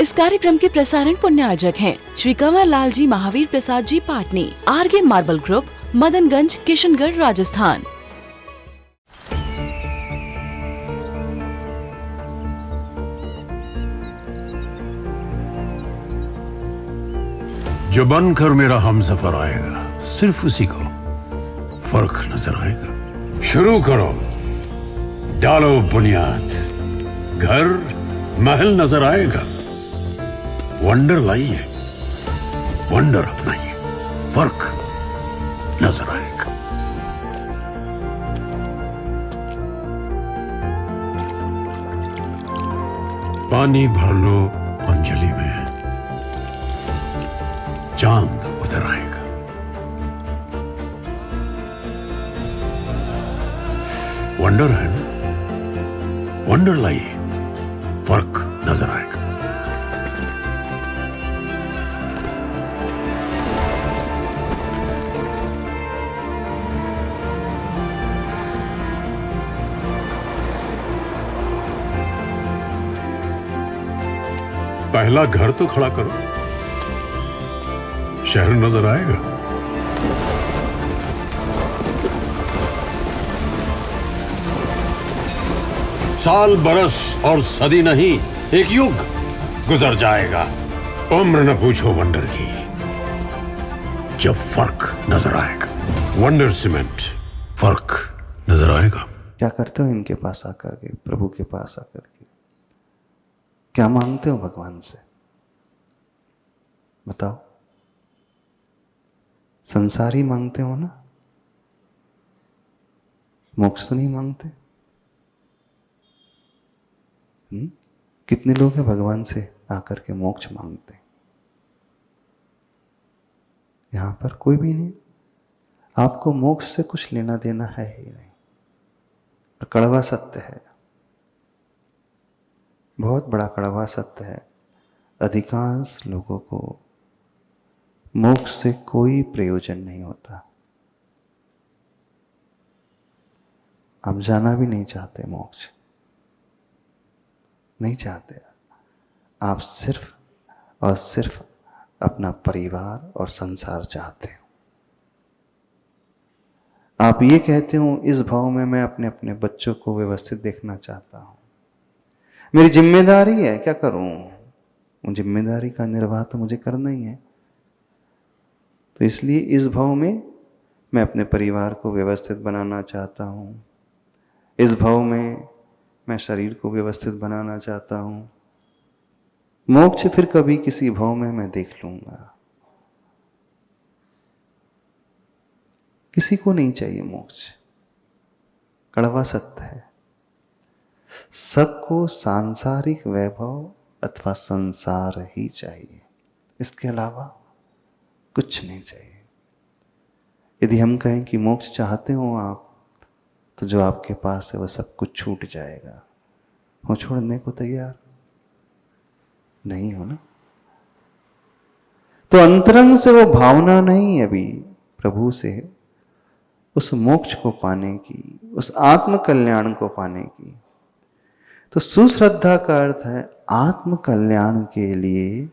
इस कार्यक्रम के प्रसारण पुण्यार्जक हैं Shri Kanwar Lal ji Mahavir Prasad ji Patni, RK marble group, Madanganj, Kishangarh, Rajasthan. जो बनकर मेरा हमसफर आएगा, सिर्फ उसी को फर्क नजर आएगा। शुरू करो, डालो बुनियाद, घर महल नजर आएगा। वंडर लाइए, वंडर अपनाइए, फर्क नजर आएगा। पानी भर लो अंजलि में, चांद उतर आएगा। वंडर है ना, वंडर लाइए, फर्क नजर आएगा। पहला घर तो खड़ा करो, शहर नजर आएगा। साल बरस और सदी नहीं, एक युग गुजर जाएगा। उम्र न पूछो वंडर की, जब फर्क नजर आएगा। वंडर सीमेंट, फर्क नजर आएगा। क्या करते हो इनके पास आकर के, प्रभु के पास आकर के? क्या मांगते हो भगवान से? बताओ। संसार ही मांगते हो ना? मोक्ष तो नहीं मांगते? कितने लोग हैं भगवान से आकर के मोक्ष मांगते? यहां पर कोई भी नहीं। आपको मोक्ष से कुछ लेना देना है ही नहीं। और कड़वा सत्य है, बहुत बड़ा कड़वा सत्य है। अधिकांश लोगों को मोक्ष से कोई प्रयोजन नहीं होता। आप जाना भी नहीं चाहते मोक्ष, नहीं चाहते। आप सिर्फ और सिर्फ अपना परिवार और संसार चाहते हो। आप ये कहते हो, इस भाव में मैं अपने अपने बच्चों को व्यवस्थित देखना चाहता हूं, मेरी जिम्मेदारी है, क्या करूं? जिम्मेदारी का निर्वाह तो मुझे करना ही है। तो इसलिए इस भाव में मैं अपने परिवार को व्यवस्थित बनाना चाहता हूं। इस भाव में मैं शरीर को व्यवस्थित बनाना चाहता हूं। मोक्ष फिर कभी किसी भाव में मैं देख लूंगा। किसी को नहीं चाहिए मोक्ष, कड़वा सत्य है। सबको सांसारिक वैभव अथवा संसार ही चाहिए, इसके अलावा कुछ नहीं चाहिए। यदि हम कहें कि मोक्ष चाहते हो आप, तो जो आपके पास है वह सब कुछ छूट जाएगा। हो छोड़ने को तैयार नहीं हो ना? तो अंतरंग से वो भावना नहीं है अभी प्रभु से उस मोक्ष को पाने की, उस आत्म कल्याण को पाने की। तो सुश्रद्धा का अर्थ है आत्म कल्याण के लिए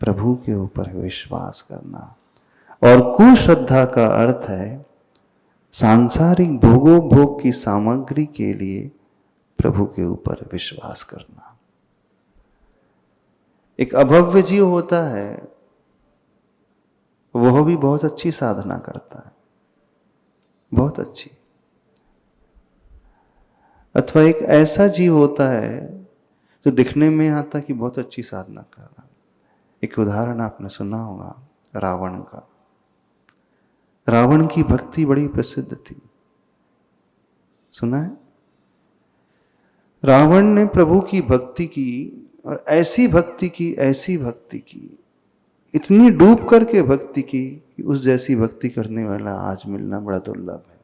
प्रभु के ऊपर विश्वास करना, और कुश्रद्धा का अर्थ है सांसारिक भोगोपभोग की सामग्री के लिए प्रभु के ऊपर विश्वास करना। एक अभव्य जीव होता है, वह भी बहुत अच्छी साधना करता है, बहुत अच्छी। अथवा एक ऐसा जीव होता है जो दिखने में आता कि बहुत अच्छी साधना कर रहा है। एक उदाहरण आपने सुना होगा रावण का। रावण की भक्ति बड़ी प्रसिद्ध थी, सुना है? रावण ने प्रभु की भक्ति की, और ऐसी भक्ति की, ऐसी भक्ति की, इतनी डूब करके भक्ति की कि उस जैसी भक्ति करने वाला आज मिलना बड़ा दुर्लभ है।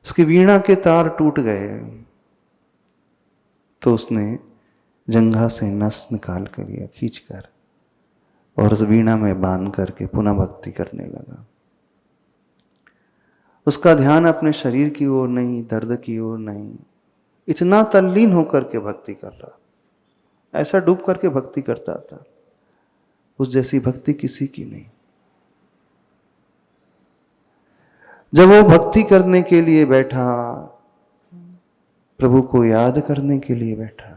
उसकी वीणा के तार टूट गए तो उसने जंघा से नस निकाल कर लिया, खींच कर, और उस वीणा में बांध करके पुनः भक्ति करने लगा। उसका ध्यान अपने शरीर की ओर नहीं, दर्द की ओर नहीं, इतना तल्लीन होकर के भक्ति कर रहा। ऐसा डूब करके भक्ति करता था, उस जैसी भक्ति किसी की नहीं। जब वो भक्ति करने के लिए बैठा, प्रभु को याद करने के लिए बैठा,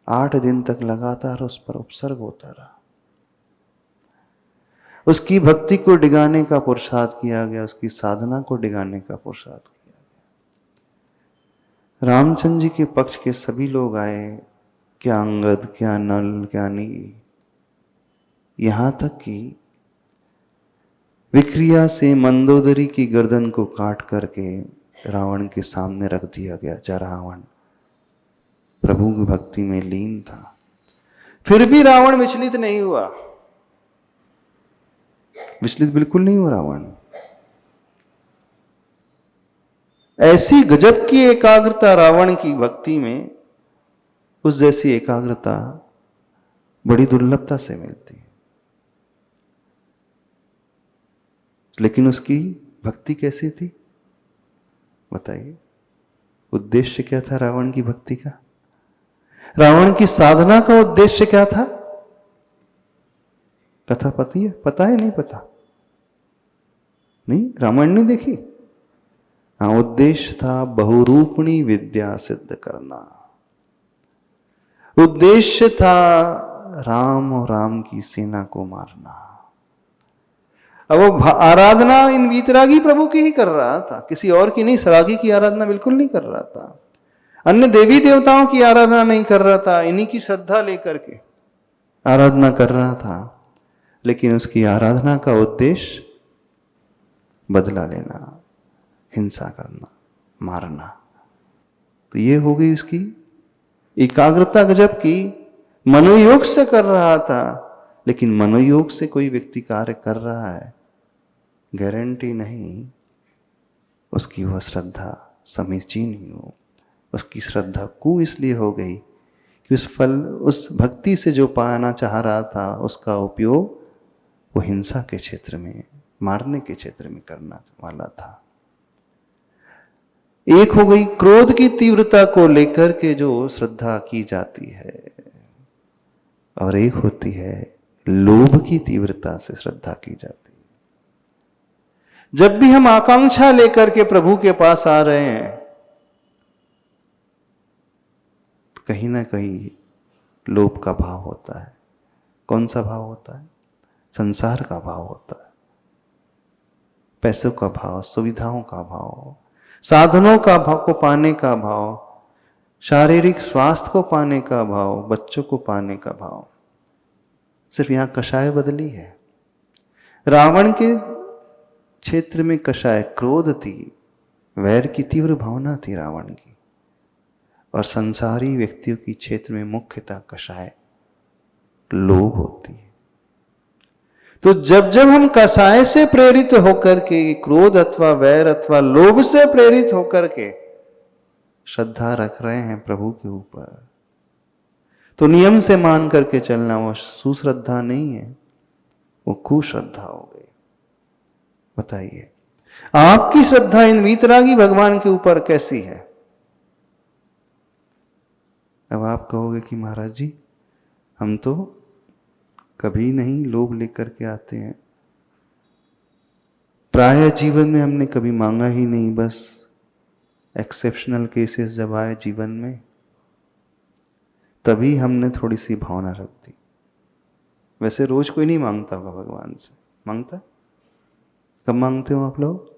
8 दिन तक लगातार उस पर उपसर्ग होता रहा। उसकी भक्ति को डिगाने का पुरुषार्थ किया गया, उसकी साधना को डिगाने का पुरुषार्थ किया गया। रामचंद्र जी के पक्ष के सभी लोग आए, क्या अंगद, क्या नल, क्या नील, यहां तक कि विक्रिया से मंदोदरी की गर्दन को काट करके रावण के सामने रख दिया गया। रावण प्रभु की भक्ति में लीन था, फिर भी रावण विचलित नहीं हुआ, विचलित बिल्कुल नहीं हुआ रावण। ऐसी गजब की एकाग्रता रावण की भक्ति में, उस जैसी एकाग्रता बड़ी दुर्लभता से मिलती है। लेकिन उसकी भक्ति कैसी थी बताइए? उद्देश्य क्या था रावण की भक्ति का? रावण की साधना का उद्देश्य क्या था? कथा पता है नहीं पता? नहीं, रामायण नहीं देखी? हाँ, उद्देश्य था बहुरूपणी विद्या सिद्ध करना। उद्देश्य था राम और राम की सेना को मारना। अब वो आराधना इन वीतरागी प्रभु की ही कर रहा था, किसी और की नहीं। सरागी की आराधना बिल्कुल नहीं कर रहा था, अन्य देवी देवताओं की आराधना नहीं कर रहा था, इन्हीं की श्रद्धा लेकर के आराधना कर रहा था। लेकिन उसकी आराधना का उद्देश्य बदला लेना, हिंसा करना, मारना। तो ये हो गई उसकी एकाग्रता गजब की। मनोयोग से कर रहा था, लेकिन मनोयोग से कोई व्यक्ति कार्य कर रहा है, गारंटी नहीं उसकी वह श्रद्धा समीचीन ही हो। उसकी श्रद्धा को इसलिए हो गई कि उस फल, उस भक्ति से जो पाना चाह रहा था, उसका उपयोग वो हिंसा के क्षेत्र में, मारने के क्षेत्र में करना वाला था। एक हो गई क्रोध की तीव्रता को लेकर के जो श्रद्धा की जाती है, और एक होती है लोभ की तीव्रता से श्रद्धा की जाती है। जब भी हम आकांक्षा लेकर के प्रभु के पास आ रहे हैं, तो कहीं ना कहीं लोभ का भाव होता है। कौन सा भाव होता है? संसार का भाव होता है, पैसों का भाव, सुविधाओं का भाव, साधनों का भाव को पाने का भाव, शारीरिक स्वास्थ्य को पाने का भाव, बच्चों को पाने का भाव। सिर्फ यहां कषाय बदली है। रावण के क्षेत्र में कषाय क्रोध थी, वैर की तीव्र भावना थी रावण की, और संसारी व्यक्तियों की क्षेत्र में मुख्यतः कषाय लोभ होती है। तो जब जब हम कषाय से प्रेरित होकर के, क्रोध अथवा वैर अथवा लोभ से प्रेरित होकर के श्रद्धा रख रहे हैं प्रभु के ऊपर, तो नियम से मान करके चलना वो सुश्रद्धा नहीं है, वो कुश्रद्धा हो गई। बताइए आपकी श्रद्धा इन वीतरागी भगवान के ऊपर कैसी है? अब आप कहोगे कि महाराज जी हम तो कभी नहीं लोभ लेकर के आते हैं, प्राय जीवन में हमने कभी मांगा ही नहीं, बस एक्सेप्शनल केसेस जब आए जीवन में तभी हमने थोड़ी सी भावना रख दी। वैसे रोज कोई नहीं मांगता होगा भगवान से, मांगता? कब मांगते हो आप लोग?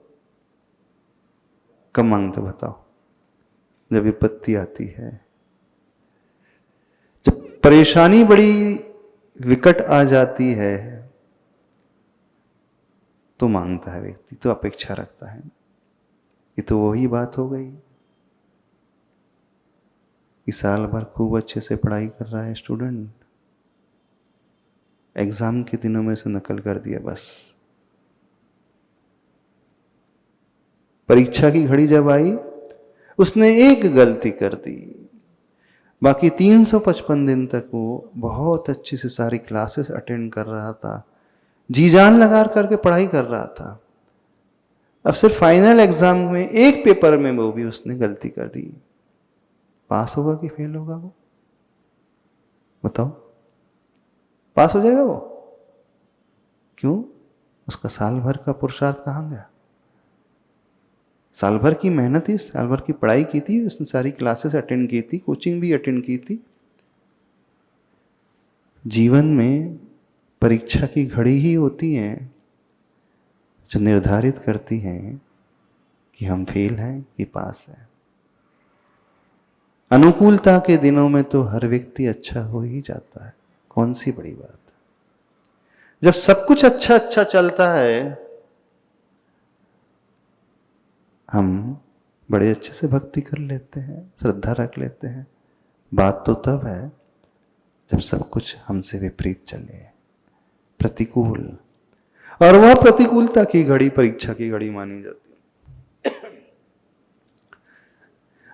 कब मांगते हो बताओ? जब विपत्ति आती है, जब परेशानी बड़ी विकट आ जाती है, तो मांगता है व्यक्ति, तो अपेक्षा रखता है। ये तो वही बात हो गई कि साल भर खूब अच्छे से पढ़ाई कर रहा है स्टूडेंट, एग्जाम के दिनों में से नकल कर दिया, बस परीक्षा की घड़ी जब आई उसने एक गलती कर दी, बाकी 355 दिन तक वो बहुत अच्छे से सारी क्लासेस अटेंड कर रहा था, जी जान लगा करके पढ़ाई कर रहा था। अब सिर्फ फाइनल एग्जाम में एक पेपर में वो भी उसने गलती कर दी, पास होगा कि फेल होगा वो? बताओ, पास हो जाएगा वो? क्यों? उसका साल भर का पुरुषार्थ कहाँ गया? साल भर की मेहनत थी, साल भर की पढ़ाई की थी, उसने सारी क्लासेस अटेंड की थी, कोचिंग भी अटेंड की थी। जीवन में परीक्षा की घड़ी ही होती है जो निर्धारित करती हैं कि हम फेल हैं कि पास हैं। अनुकूलता के दिनों में तो हर व्यक्ति अच्छा हो ही जाता है, कौन सी बड़ी बात है। जब सब कुछ अच्छा अच्छा चलता है, हम बड़े अच्छे से भक्ति कर लेते हैं, श्रद्धा रख लेते हैं। बात तो तब है जब सब कुछ हमसे विपरीत चले, प्रतिकूल, और वह प्रतिकूलता की घड़ी परीक्षा की घड़ी मानी जाती है।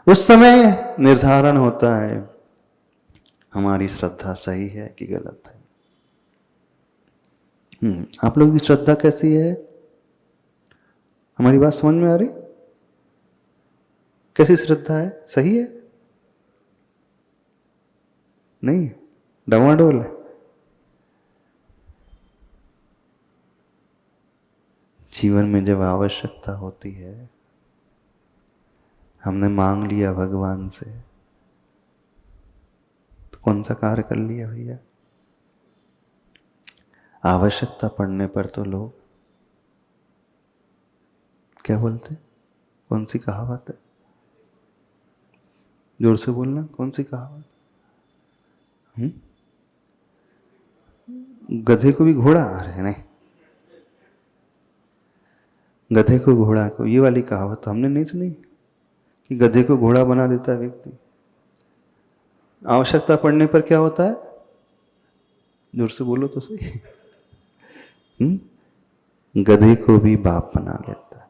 उस समय निर्धारण होता है हमारी श्रद्धा सही है कि गलत है। आप लोगों की श्रद्धा कैसी है? हमारी बात समझ में आ रही? कैसी श्रद्धा है? सही है? नहीं, डवाडोल है। जीवन में जब आवश्यकता होती है, हमने मांग लिया भगवान से, तो कौन सा कार्य कर लिया भैया? आवश्यकता पड़ने पर तो लोग क्या बोलते? कौन सी कहावत है? जोर से बोलना, कौन सी कहावत? गधे को भी घोड़ा? अरे नहीं, गधे को घोड़ा को, ये वाली कहावत तो हमने नहीं सुनी कि गधे को घोड़ा बना देता है व्यक्ति। आवश्यकता पड़ने पर क्या होता है? जोर से बोलो तो सही। गधे को भी बाप बना लेता है।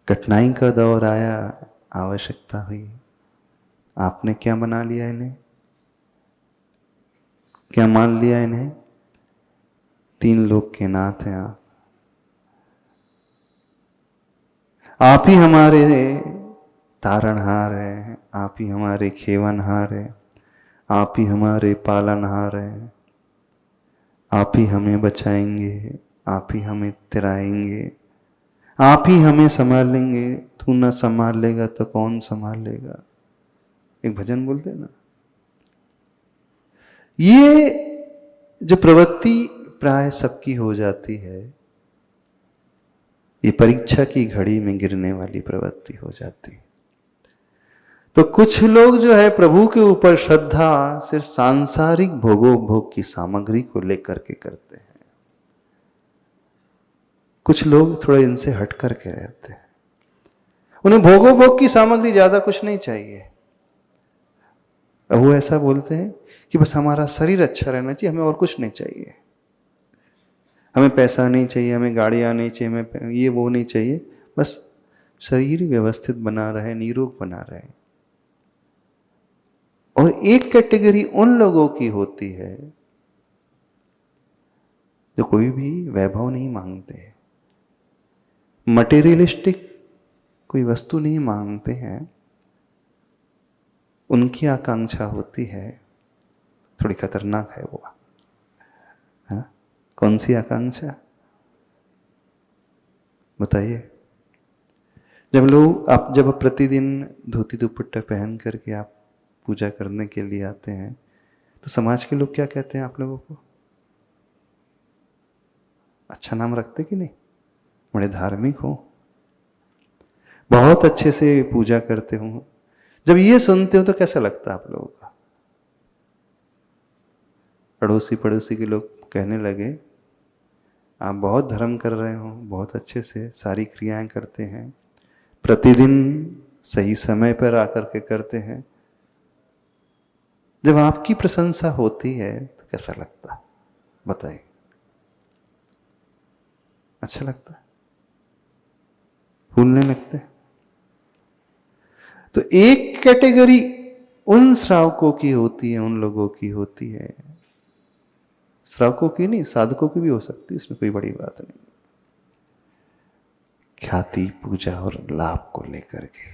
कठिनाई का दौर आया, आवश्यकता हुई, आपने क्या बना लिया इन्हें? क्या मान लिया इन्हें? 3 लोग के नाथ हैं आप ही हमारे तारणहार हैं, आप ही हमारे खेवनहार हैं, आप ही हमारे पालनहार हैं, आप ही हमें बचाएंगे, आप ही हमें तिराएंगे, आप ही हमें संभालेंगे। तू ना संभाल लेगा तो कौन संभाल लेगा? एक भजन बोलते हैं ना। ये जो प्रवृत्ति प्राय सबकी हो जाती है, ये परीक्षा की घड़ी में गिरने वाली प्रवृत्ति हो जाती है। तो कुछ लोग जो है प्रभु के ऊपर श्रद्धा सिर्फ सांसारिक भोगोपभोग की सामग्री को लेकर के करते हैं। कुछ लोग थोड़ा इनसे हट करके रहते हैं, उन्हें भोगोपभोग की सामग्री ज्यादा कुछ नहीं चाहिए। वो ऐसा बोलते हैं कि बस हमारा शरीर अच्छा रहना चाहिए, हमें और कुछ नहीं चाहिए, हमें पैसा नहीं चाहिए, हमें गाड़ियां नहीं चाहिए, हमें ये वो नहीं चाहिए, बस शरीर व्यवस्थित बना रहे, निरोग बना रहे। और एक कैटेगरी उन लोगों की होती है जो कोई भी वैभव नहीं मांगते, मटेरियलिस्टिक कोई वस्तु नहीं मांगते हैं। उनकी आकांक्षा होती है, थोड़ी खतरनाक है वो। हाँ? कौन सी आकांक्षा बताइए? जब प्रतिदिन धोती दुपट्टा पहन करके आप पूजा करने के लिए आते हैं, तो समाज के लोग क्या कहते हैं आप लोगों को? अच्छा नाम रखते कि नहीं? बड़े धार्मिक हो, बहुत अच्छे से पूजा करते हो। जब ये सुनते हो तो कैसा लगता है आप लोगों का? अड़ोसी पड़ोसी के लोग कहने लगे आप बहुत धर्म कर रहे हो, बहुत अच्छे से सारी क्रियाएं करते हैं, प्रतिदिन सही समय पर आकर के करते हैं। जब आपकी प्रशंसा होती है तो कैसा लगता है बताइए? अच्छा लगता है? फूलने लगते हैं? तो एक कैटेगरी उन श्रावकों की होती है, उन लोगों की होती है, श्रावकों की नहीं, साधकों की भी हो सकती है, इसमें कोई बड़ी बात नहीं। ख्याति, पूजा और लाभ को लेकर के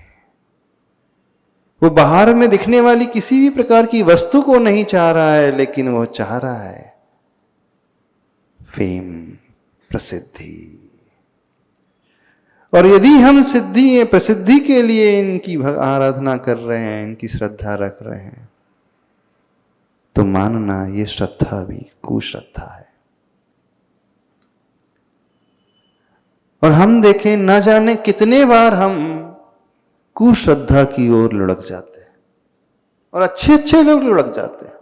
वो बाहर में दिखने वाली किसी भी प्रकार की वस्तु को नहीं चाह रहा है, लेकिन वो चाह रहा है फेम, प्रसिद्धि। और यदि हम सिद्धि प्रसिद्धि के लिए इनकी आराधना कर रहे हैं, इनकी श्रद्धा रख रहे हैं, तो मानना ये श्रद्धा भी कुश्रद्धा है। और हम देखें, न जाने कितने बार हम कुश्रद्धा की ओर लुढ़क जाते हैं, और अच्छे अच्छे लोग लुढ़क जाते हैं।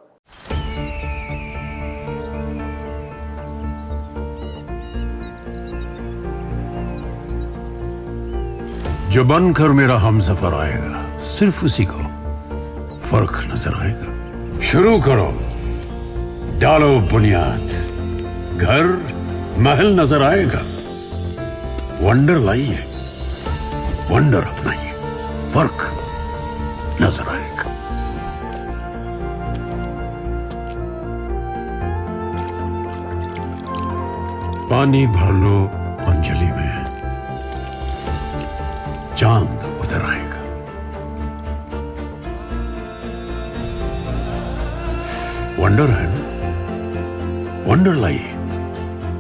जो बनकर मेरा हमसफर आएगा, सिर्फ उसी को फर्क नजर आएगा। शुरू करो, डालो बुनियाद, घर महल नजर आएगा। वंडर लाइए, वंडर अपनाइए, फर्क नजर आएगा। पानी भर लो अंजलि में, चांद उतर आएगा। वंडर है ना, वंडर लाइए,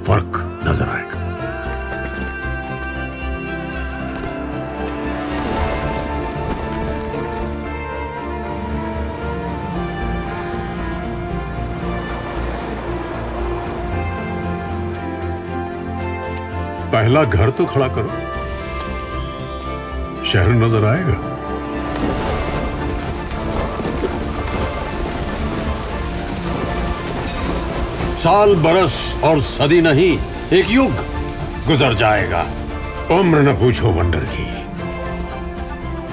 फर्क नजर आएगा। पहला घर तो खड़ा करो, शहर नजर आएगा। साल बरस और सदी नहीं, एक युग गुजर जाएगा। उम्र न पूछो वंडर की,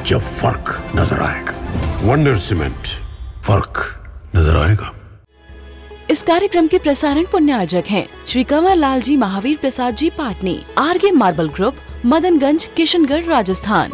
जब फर्क नजर आएगा। वंडर सीमेंट, फर्क नजर आएगा। इस कार्यक्रम के प्रसारण पुण्यार्जक हैं श्री कंवर लाल जी महावीर प्रसाद जी पाटनी, आरगे मार्बल ग्रुप, मदनगंज, किशनगढ़, राजस्थान।